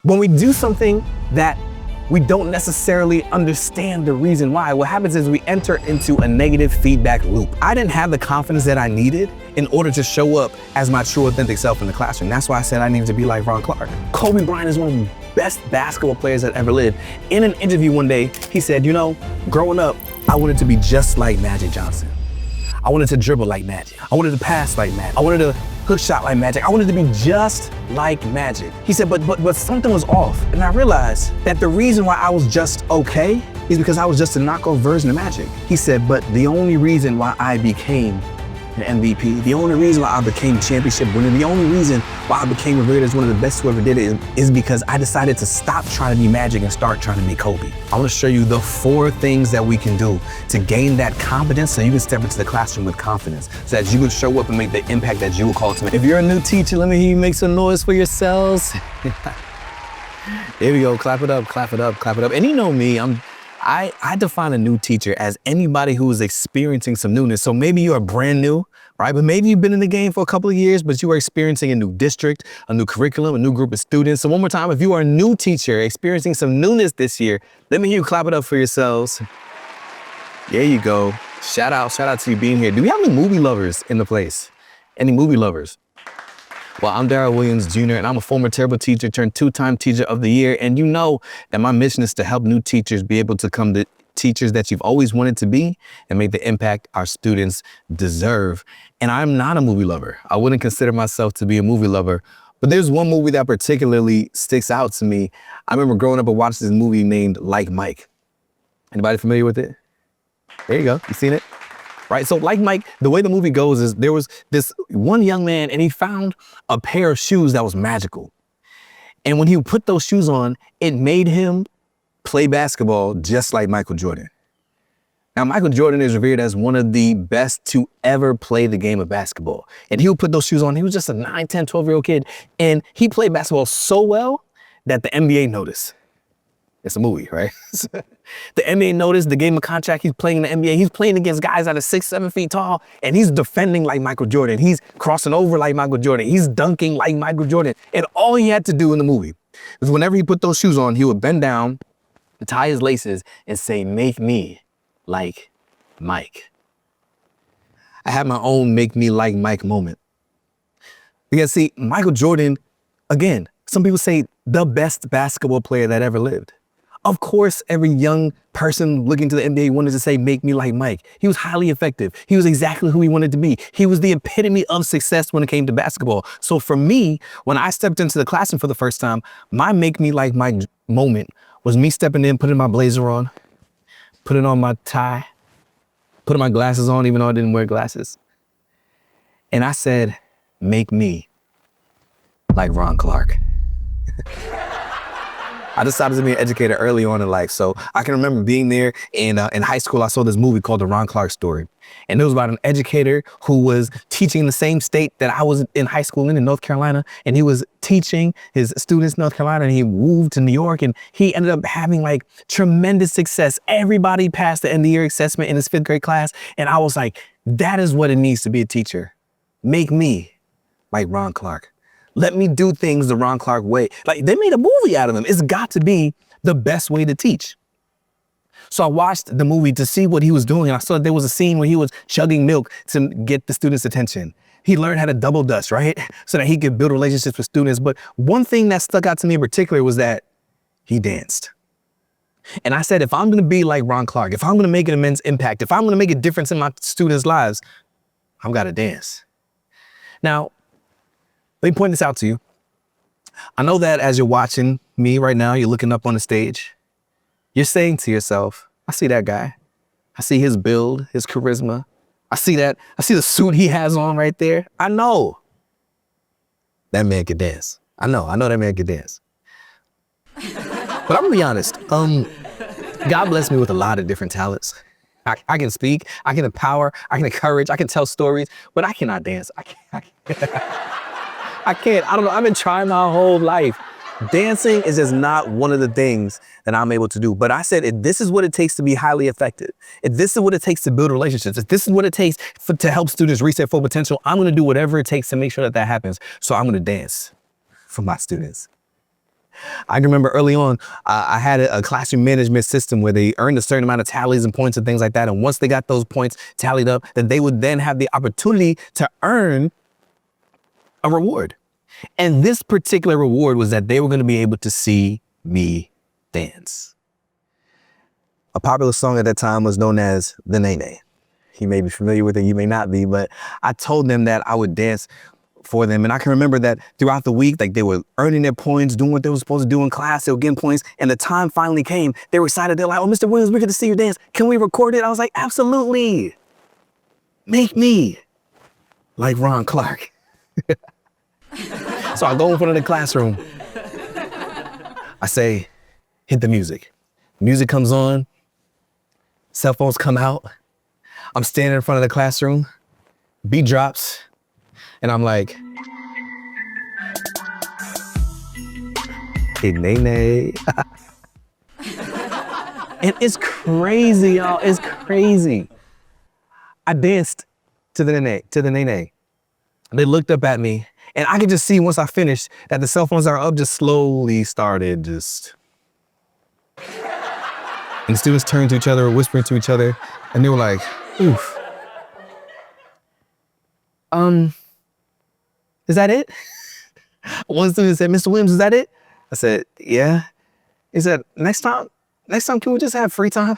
When we do something that we don't necessarily understand the reason why, what happens is we enter into a negative feedback loop. I didn't have the confidence that I needed in order to show up as my true authentic self in the classroom. That's why I said I needed to be like Ron Clark. Kobe Bryant is one of the best basketball players that ever lived. In an interview one day, he said, you know, growing up, I wanted to be just like Magic Johnson. I wanted to dribble like Magic. I wanted to pass like Magic. I wanted to hook shot like Magic. I wanted to be just like Magic. He said, but something was off. And I realized that the reason why I was just okay is because I was just a knockoff version of Magic. He said, but the only reason why I became an MVP, the only reason why I became a championship winner, the only reason why I became revered as one of the best who ever did it is because I decided to stop trying to be Magic and start trying to be Kobe. I want to show you the 4 things that we can do to gain that confidence so you can step into the classroom with confidence, so that you can show up and make the impact that you were called to make. If you're a new teacher, let me hear you make some noise for yourselves. Here we go, clap it up, clap it up, clap it up. And you know me, I define a new teacher as anybody who is experiencing some newness. So maybe you are brand new, right? But maybe you've been in the game for a couple of years, but you are experiencing a new district, a new curriculum, a new group of students. So one more time, if you are a new teacher experiencing some newness this year, let me hear you clap it up for yourselves. There you go. Shout out to you being here. Do we have any movie lovers in the place? Any movie lovers? Well, I'm Daryl Williams Jr. and I'm a former terrible teacher turned 2-time teacher of the year. And you know that my mission is to help new teachers be able to become the teachers that you've always wanted to be and make the impact our students deserve. And I'm not a movie lover. I wouldn't consider myself to be a movie lover, but there's one movie that particularly sticks out to me. I remember growing up and watching this movie named Like Mike. Anybody familiar with it? There you go, you seen it? Right, so Like Mike, the way the movie goes is there was this one young man and he found a pair of shoes that was magical. And when he put those shoes on, it made him play basketball just like Michael Jordan. Now, Michael Jordan is revered as one of the best to ever play the game of basketball. And he would put those shoes on. He was just a 9, 10, 12-year-old kid. And he played basketball so well that the NBA noticed. It's a movie, right? The NBA noticed, the gave him a contract. He's playing in the NBA. He's playing against guys that are 6, 7 feet tall, and he's defending like Michael Jordan. He's crossing over like Michael Jordan. He's dunking like Michael Jordan. And all he had to do in the movie was whenever he put those shoes on, he would bend down, tie his laces, and say, "Make me like Mike." I had my own make me like Mike moment. Because see, Michael Jordan, again, some people say the best basketball player that ever lived. Of course, every young person looking to the NBA wanted to say, "Make me like Mike." He was highly effective. He was exactly who he wanted to be. He was the epitome of success when it came to basketball. So for me, when I stepped into the classroom for the first time, my make me like Mike moment was me stepping in, putting my blazer on, putting on my tie, putting my glasses on, even though I didn't wear glasses. And I said, "Make me like Ron Clark." I decided to be an educator early on in life. So I can remember being there in high school. I saw this movie called The Ron Clark Story. And it was about an educator who was teaching in the same state that I was in high school in North Carolina. And he was teaching his students in North Carolina, and he moved to New York, and he ended up having like tremendous success. Everybody passed the end of the year assessment in his 5th grade class. And I was like, that is what it needs to be a teacher. Make me like Ron Clark. Let me do things the Ron Clark way. Like, they made a movie out of him. It's got to be the best way to teach. So I watched the movie to see what he was doing. And I saw there was a scene where he was chugging milk to get the students' attention. He learned how to double dutch, right? So that he could build relationships with students. But one thing that stuck out to me in particular was that he danced. And I said, if I'm going to be like Ron Clark, if I'm going to make an immense impact, if I'm going to make a difference in my students' lives, I've got to dance. Now, let me point this out to you. I know that as you're watching me right now, you're looking up on the stage, you're saying to yourself, I see that guy. I see his build, his charisma. I see the suit he has on right there. I know that man can dance. I know that man can dance. But I'm gonna be honest, God blessed me with a lot of different talents. I can speak, I can empower, I can encourage, I can tell stories, but I cannot dance. I can't. I don't know. I've been trying my whole life. Dancing is just not one of the things that I'm able to do. But I said, if this is what it takes to be highly effective, if this is what it takes to build relationships, if this is what it takes to help students reach their full potential, I'm going to do whatever it takes to make sure that happens. So I'm going to dance for my students. I can remember early on, I had a classroom management system where they earned a certain amount of tallies and points and things like that. And once they got those points tallied up, then they would then have the opportunity to earn a reward. And this particular reward was that they were going to be able to see me dance. A popular song at that time was known as the Nene. You may be familiar with it, you may not be, but I told them that I would dance for them. And I can remember that throughout the week, like they were earning their points, doing what they were supposed to do in class, they were getting points. And the time finally came. They were excited. They're like, oh, Mr. Williams, we're going to see you dance. Can we record it? I was like, absolutely. Make me like Ron Clark. So I go in front of the classroom. I say, hit the music. Music comes on. Cell phones come out. I'm standing in front of the classroom. Beat drops. And I'm like, hey, Nene. And it's crazy, y'all. It's crazy. I danced to the Nene. They looked up at me, and I could just see once I finished that the cell phones that are up just slowly started just. And the students turned to each other, whispering to each other, and they were like, oof. Is that it? One student said, Mr. Williams, is that it? I said, yeah. He said, next time, can we just have free time?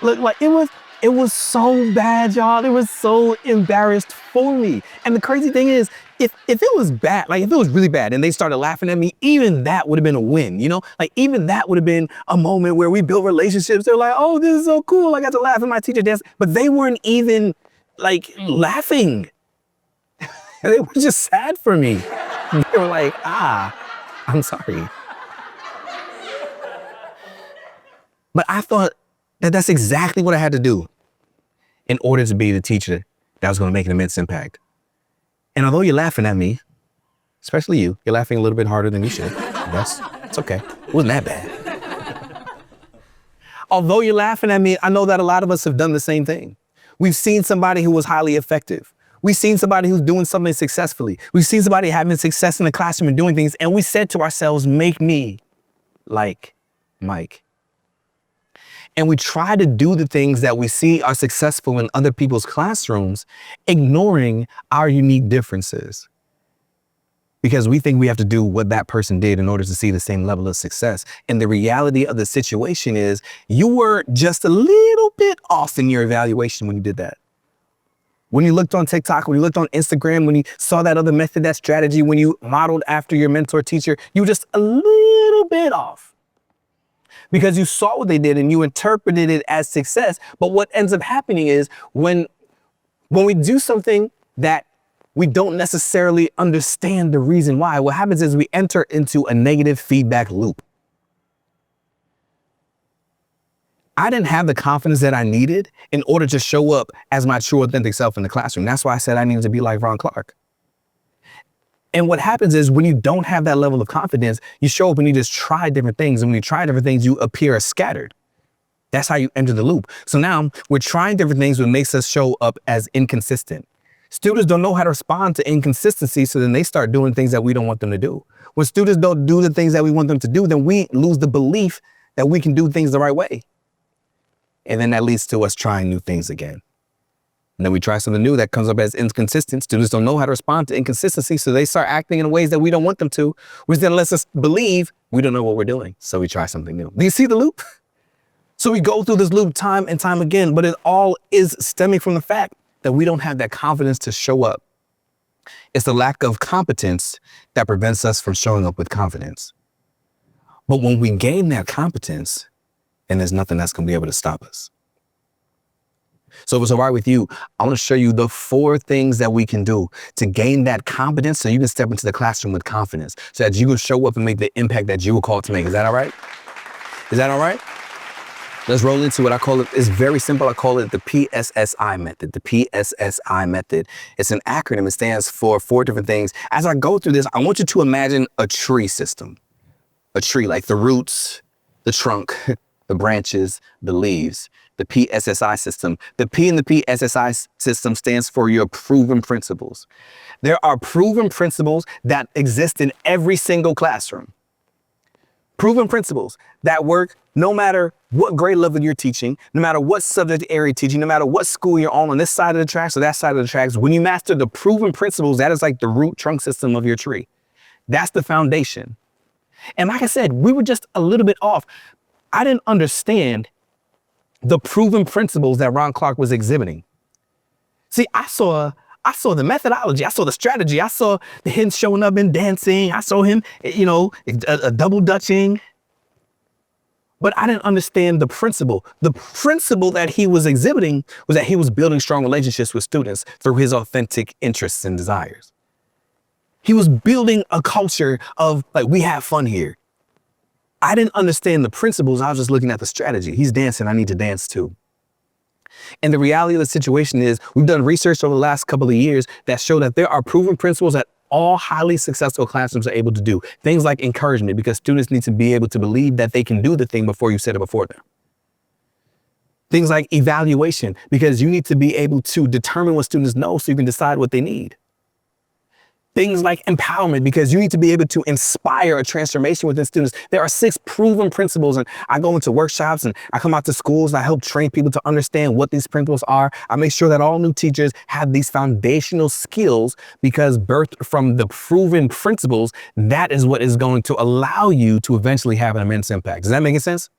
Look, like it was so bad, y'all. It was so embarrassed for me. And the crazy thing is, if it was bad, like if it was really bad and they started laughing at me, even that would have been a win, you know? Like even that would have been a moment where we built relationships. They're like, oh, this is so cool. I got to laugh at my teacher dance. But they weren't even like laughing. They were just sad for me. They were like, I'm sorry. But I thought that that's exactly what I had to do in order to be the teacher that was going to make an immense impact. And although you're laughing at me, especially you're laughing a little bit harder than you should. It's okay. It wasn't that bad. Although you're laughing at me, I know that a lot of us have done the same thing. We've seen somebody who was highly effective. We've seen somebody who's doing something successfully. We've seen somebody having success in the classroom and doing things. And we said to ourselves, make me like Mike. And we try to do the things that we see are successful in other people's classrooms, ignoring our unique differences. Because we think we have to do what that person did in order to see the same level of success. And the reality of the situation is you were just a little bit off in your evaluation when you did that. When you looked on TikTok, when you looked on Instagram, when you saw that other method, that strategy, when you modeled after your mentor teacher, you were just a little bit off. Because you saw what they did and you interpreted it as success. But what ends up happening is when we do something that we don't necessarily understand the reason why, what happens is we enter into a negative feedback loop. I didn't have the confidence that I needed in order to show up as my true, authentic self in the classroom. That's why I said I needed to be like Ron Clark. And what happens is when you don't have that level of confidence, you show up and you just try different things. And when you try different things, you appear scattered. That's how you enter the loop. So now we're trying different things, what makes us show up as inconsistent. Students don't know how to respond to inconsistency, so then they start doing things that we don't want them to do. When students don't do the things that we want them to do, then we lose the belief that we can do things the right way. And then that leads to us trying new things again. And then we try something new that comes up as inconsistent. Students don't know how to respond to inconsistency, so they start acting in ways that we don't want them to, which then lets us believe we don't know what we're doing. So we try something new. Do you see the loop? So we go through this loop time and time again, but it all is stemming from the fact that we don't have that confidence to show up. It's the lack of competence that prevents us from showing up with confidence. But when we gain that competence, then there's nothing that's going to be able to stop us. So if it's all right with you, I want to show you the 4 things that we can do to gain that confidence so you can step into the classroom with confidence so that you can show up and make the impact that you were called to make. Is that all right? Is that all right? Let's roll into what I call it. It's very simple. I call it the PSSI method. The PSSI method. It's an acronym. It stands for 4 different things. As I go through this, I want you to imagine a tree system. A tree, like the roots, the trunk, the branches, the leaves, the PSSI system. The P in the PSSI system stands for your proven principles. There are proven principles that exist in every single classroom. Proven principles that work no matter what grade level you're teaching, no matter what subject area you're teaching, no matter what school you're on this side of the tracks or that side of the tracks. When you master the proven principles, that is like the root trunk system of your tree. That's the foundation. And like I said, we were just a little bit off. I didn't understand the proven principles that Ron Clark was exhibiting. See, I saw the methodology, I saw the strategy, I saw him showing up and dancing, I saw him, a double dutching. But I didn't understand the principle. The principle that he was exhibiting was that he was building strong relationships with students through his authentic interests and desires. He was building a culture of like, we have fun here. I didn't understand the principles. I was just looking at the strategy. He's dancing. I need to dance too. And the reality of the situation is we've done research over the last couple of years that show that there are proven principles that all highly successful classrooms are able to do. Things like encouragement, because students need to be able to believe that they can do the thing before you set it before them. Things like evaluation, because you need to be able to determine what students know so you can decide what they need. Things like empowerment, because you need to be able to inspire a transformation within students. There are 6 proven principles, and I go into workshops and I come out to schools and I help train people to understand what these principles are. I make sure that all new teachers have these foundational skills, because birthed from the proven principles, that is what is going to allow you to eventually have an immense impact. Does that make sense?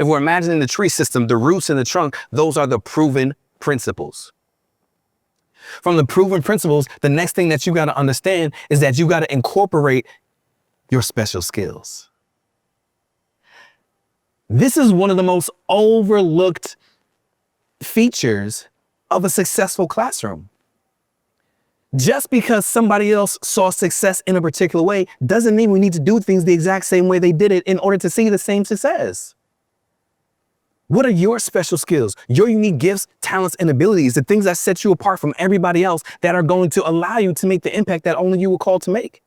If we're imagining the tree system, the roots and the trunk, those are the proven principles. From the proven principles, the next thing that you got to understand is that you got to incorporate your special skills. This is one of the most overlooked features of a successful classroom. Just because somebody else saw success in a particular way doesn't mean we need to do things the exact same way they did it in order to see the same success. What are your special skills, your unique gifts, talents, and abilities, the things that set you apart from everybody else that are going to allow you to make the impact that only you were called to make?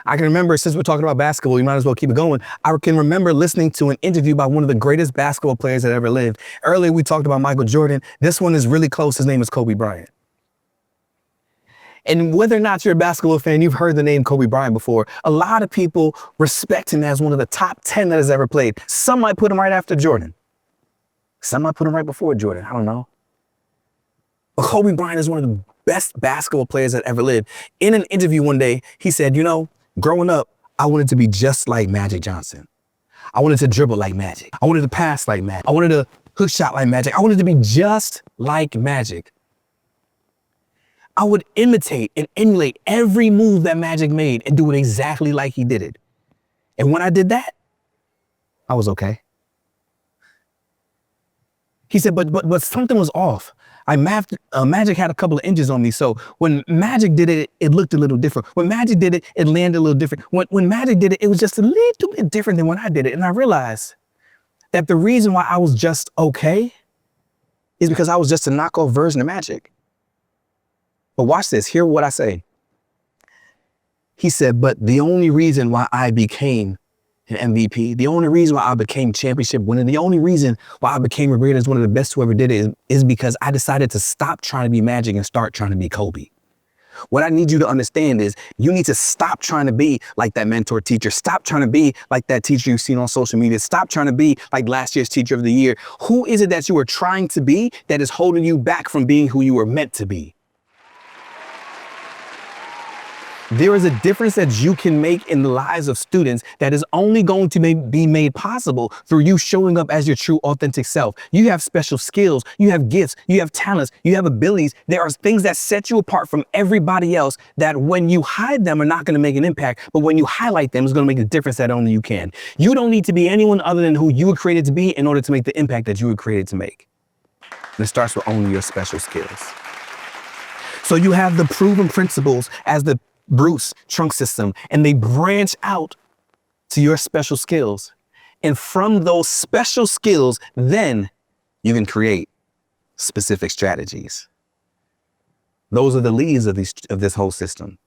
I can remember, since we're talking about basketball, you might as well keep it going. I can remember listening to an interview by one of the greatest basketball players that ever lived. Earlier, we talked about Michael Jordan. This one is really close. His name is Kobe Bryant. And whether or not you're a basketball fan, you've heard the name Kobe Bryant before. A lot of people respect him as one of the top 10 that has ever played. Some might put him right after Jordan. Some might put him right before Jordan. I don't know. But Kobe Bryant is one of the best basketball players that ever lived. In an interview one day, he said, growing up, I wanted to be just like Magic Johnson. I wanted to dribble like Magic. I wanted to pass like Magic. I wanted to hook shot like Magic. I wanted to be just like Magic. I would imitate and emulate every move that Magic made and do it exactly like he did it. And when I did that, I was okay. He said, but something was off. Magic had a couple of inches on me. So when Magic did it, it looked a little different. When Magic did it, it landed a little different. When Magic did it, it was just a little bit different than when I did it. And I realized that the reason why I was just okay is because I was just a knockoff version of Magic. But watch this. Hear what I say. He said, but the only reason why I became an MVP, the only reason why I became championship winner, the only reason why I became revered as one of the best who ever did it is because I decided to stop trying to be Magic and start trying to be Kobe. What I need you to understand is you need to stop trying to be like that mentor teacher. Stop trying to be like that teacher you've seen on social media. Stop trying to be like last year's teacher of the year. Who is it that you are trying to be that is holding you back from being who you were meant to be? There is a difference that you can make in the lives of students that is only going to be made possible through you showing up as your true authentic self. You have special skills, you have gifts, you have talents, you have abilities. There are things that set you apart from everybody else that when you hide them are not going to make an impact, but when you highlight them, it's going to make a difference that only you can. You don't need to be anyone other than who you were created to be in order to make the impact that you were created to make. And it starts with owning your special skills. So you have the proven principles as the Bruce trunk system, and they branch out to your special skills. And from those special skills, then you can create specific strategies. Those are the leads of this whole system.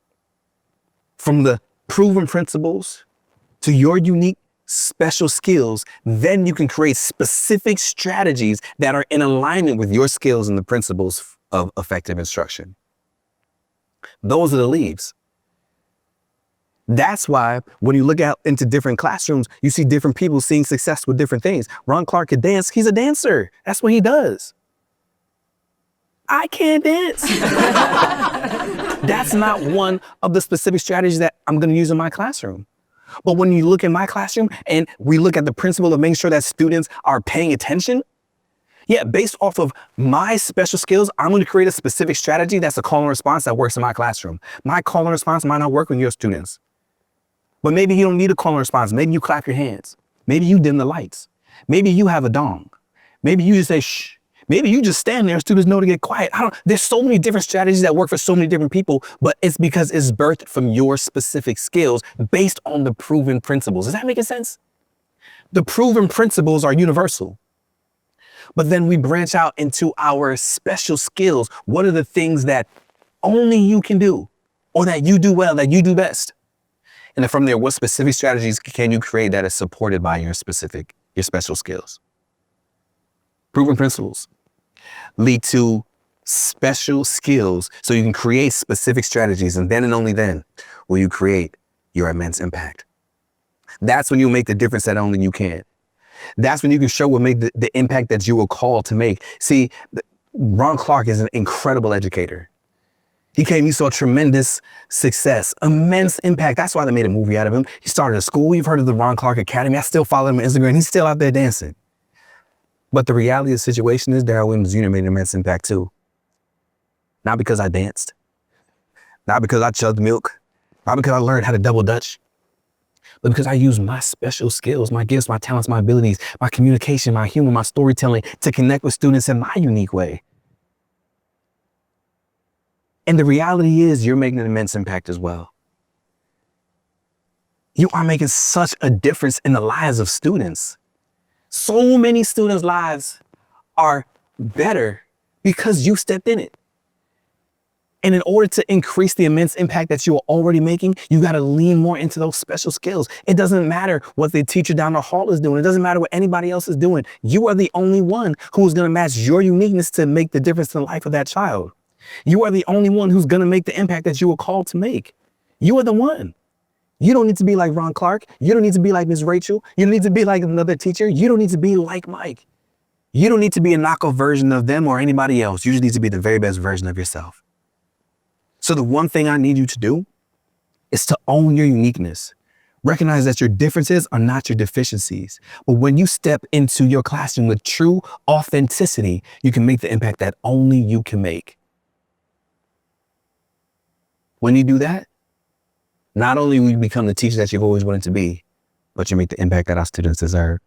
From the proven principles to your unique special skills, then you can create specific strategies that are in alignment with your skills and the principles of effective instruction. Those are the leaves. That's why when you look out into different classrooms, you see different people seeing success with different things. Ron Clark could dance. He's a dancer. That's what he does. I can't dance. That's not one of the specific strategies that I'm going to use in my classroom. But when you look in my classroom and we look at the principle of making sure that students are paying attention, yeah, based off of my special skills, I'm going to create a specific strategy that's a call and response that works in my classroom. My call and response might not work with your students. But maybe you don't need a call and response. Maybe you clap your hands. Maybe you dim the lights. Maybe you have a dong. Maybe you just say, shh. Maybe you just stand there, students know to get quiet. There's so many different strategies that work for so many different people, but it's because it's birthed from your specific skills based on the proven principles. Is that making sense? The proven principles are universal. But then we branch out into our special skills. What are the things that only you can do or that you do well, that you do best? And then from there, what specific strategies can you create that is supported by your special skills? Proven principles lead to special skills so you can create specific strategies. And then and only then will you create your immense impact. That's when you make the difference that only you can. That's when you can show and make the impact that you were called to make. See, Ron Clark is an incredible educator. He saw tremendous success, immense impact. That's why they made a movie out of him. He started a school. You've heard of the Ron Clark Academy. I still follow him on Instagram. He's still out there dancing. But the reality of the situation is Daryl Williams Jr. made an immense impact too. Not because I danced, not because I chugged milk, not because I learned how to double dutch, but because I used my special skills, my gifts, my talents, my abilities, my communication, my humor, my storytelling to connect with students in my unique way. And the reality is you're making an immense impact as well. You are making such a difference in the lives of students. So many students' lives are better because you stepped in it. And in order to increase the immense impact that you are already making, you got to lean more into those special skills. It doesn't matter what the teacher down the hall is doing. It doesn't matter what anybody else is doing. You are the only one who's going to match your uniqueness to make the difference in the life of that child. You are the only one who's going to make the impact that you were called to make. You are the one. You don't need to be like Ron Clark. You don't need to be like Ms. Rachel. You don't need to be like another teacher. You don't need to be like Mike. You don't need to be a knockoff version of them or anybody else. You just need to be the very best version of yourself. So the one thing I need you to do is to own your uniqueness. Recognize that your differences are not your deficiencies. But when you step into your classroom with true authenticity, you can make the impact that only you can make. When you do that, not only will you become the teacher that you've always wanted to be, but you make the impact that our students deserve.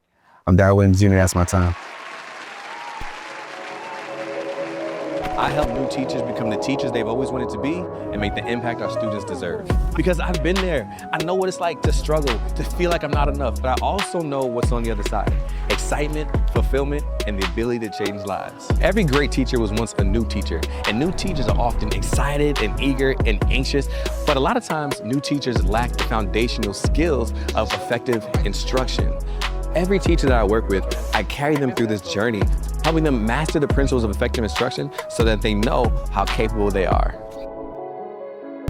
I'm Daryl Williams Jr. That's my time. I help new teachers become the teachers they've always wanted to be and make the impact our students deserve. Because I've been there. I know what it's like to struggle, to feel like I'm not enough, but I also know what's on the other side. Excitement, fulfillment, and the ability to change lives. Every great teacher was once a new teacher, and new teachers are often excited and eager and anxious, but a lot of times new teachers lack the foundational skills of effective instruction. Every teacher that I work with, I carry them through this journey, helping them master the principles of effective instruction so that they know how capable they are.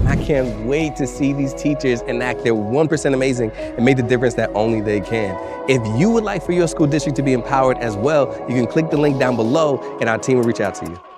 I can't wait to see these teachers enact their 1% amazing and make the difference that only they can. If you would like for your school district to be empowered as well, you can click the link down below and our team will reach out to you.